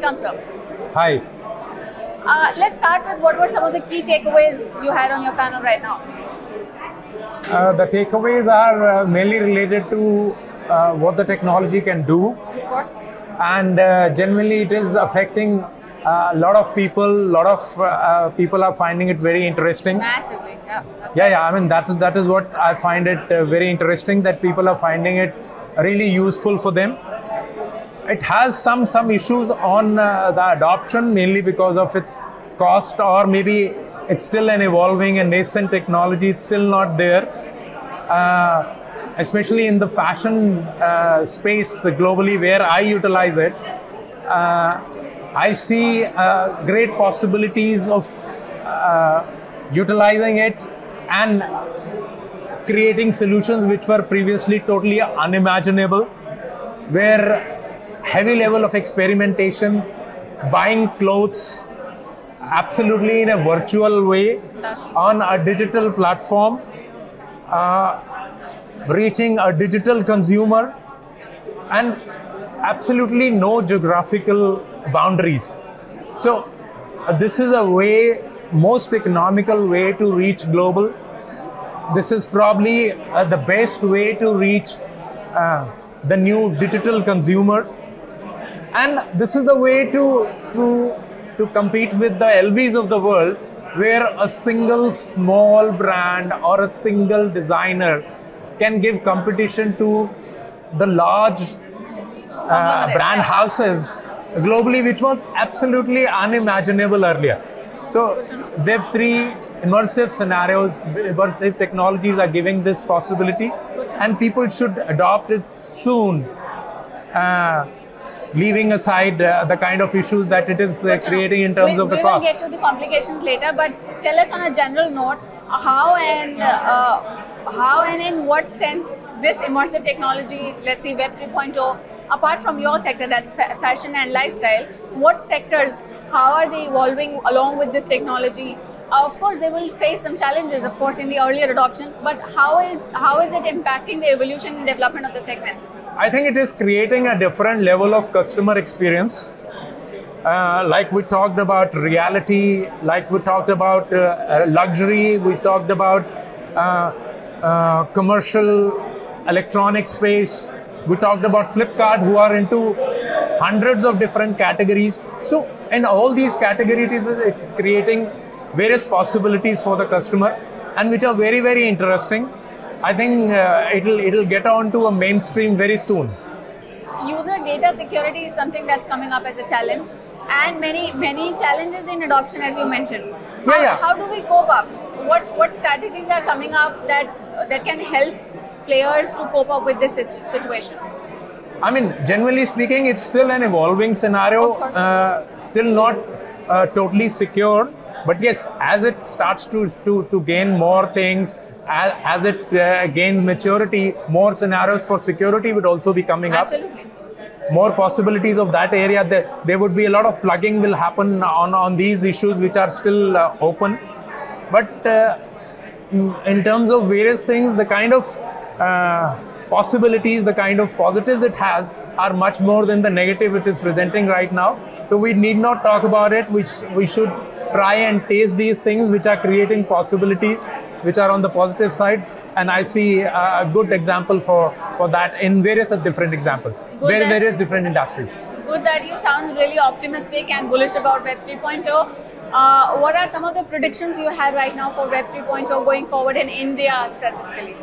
welcome, sir. Hi. Let's start with what were some of the key takeaways you had on your panel right now. The takeaways are mainly related to what the technology can do. Of course. And generally it is affecting a lot of people. A lot of people are finding it very interesting. Massively, yeah. Yeah. I mean, that is what I find it very interesting, that people are finding it really useful for them. It has some issues on the adoption, mainly because of its cost, or maybe it's still an evolving and nascent technology. It's still not there. Especially in the fashion space globally where I utilize it, I see great possibilities of utilizing it and creating solutions which were previously totally unimaginable, where heavy level of experimentation, buying clothes absolutely in a virtual way on a digital platform, reaching a digital consumer, and absolutely no geographical boundaries. So this is a way, most economical way to reach global. This is probably the best way to reach the new digital consumer. And this is the way to compete with the LVs of the world, where a single small brand or a single designer can give competition to the large brand houses globally, which was absolutely unimaginable earlier. So Web3, immersive scenarios, immersive technologies are giving this possibility, and people should adopt it soon. Leaving aside the kind of issues that it is creating in terms of the cost. We will get to the complications later, but tell us on a general note, how and in what sense this immersive technology, let's say Web 3.0, apart from your sector, that's fashion and lifestyle, what sectors, how are they evolving along with this technology? Of course, they will face some challenges, of course, in the earlier adoption, but how is it impacting the evolution and development of the segments? I think it is creating a different level of customer experience. Like we talked about reality, like we talked about luxury, we talked about commercial electronic space, we talked about Flipkart, who are into hundreds of different categories. So in all these categories, it's creating various possibilities for the customer, and which are very, very interesting. I think it'll get on to a mainstream very soon. User data security is something that's coming up as a challenge, and many challenges in adoption, as you mentioned. How do we cope up? What strategies are coming up that can help players to cope up with this situation? I mean, generally speaking, it's still an evolving scenario, still not totally secure. But yes, as it starts to gain more things, as it gains maturity, more scenarios for security would also be coming up. Absolutely. More possibilities of that area. There would be a lot of plugging will happen on these issues which are still open. But in terms of various things, the kind of possibilities, the kind of positives it has are much more than the negative it is presenting right now. So we need not talk about it. We should try and taste these things which are creating possibilities, which are on the positive side. And I see a good example for that in various different examples, various different industries. Good that you sound really optimistic and bullish about Web 3.0. What are some of the predictions you have right now for Web 3.0 going forward in India specifically?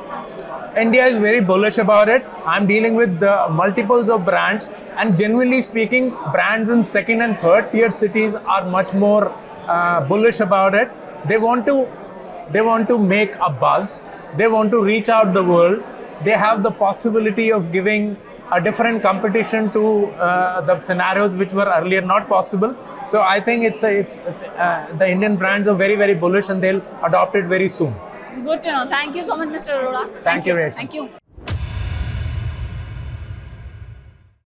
India is very bullish about it. I'm dealing with multiples of brands, and genuinely speaking, brands in second and third tier cities are much more bullish about it. They want to make a buzz. They want to reach out the world. They have the possibility of giving a different competition to the scenarios which were earlier not possible. So I think the Indian brands are very, very bullish, and they'll adopt it very soon. Good to know. Thank you so much, Mr. Arora. Thank you. Thank you.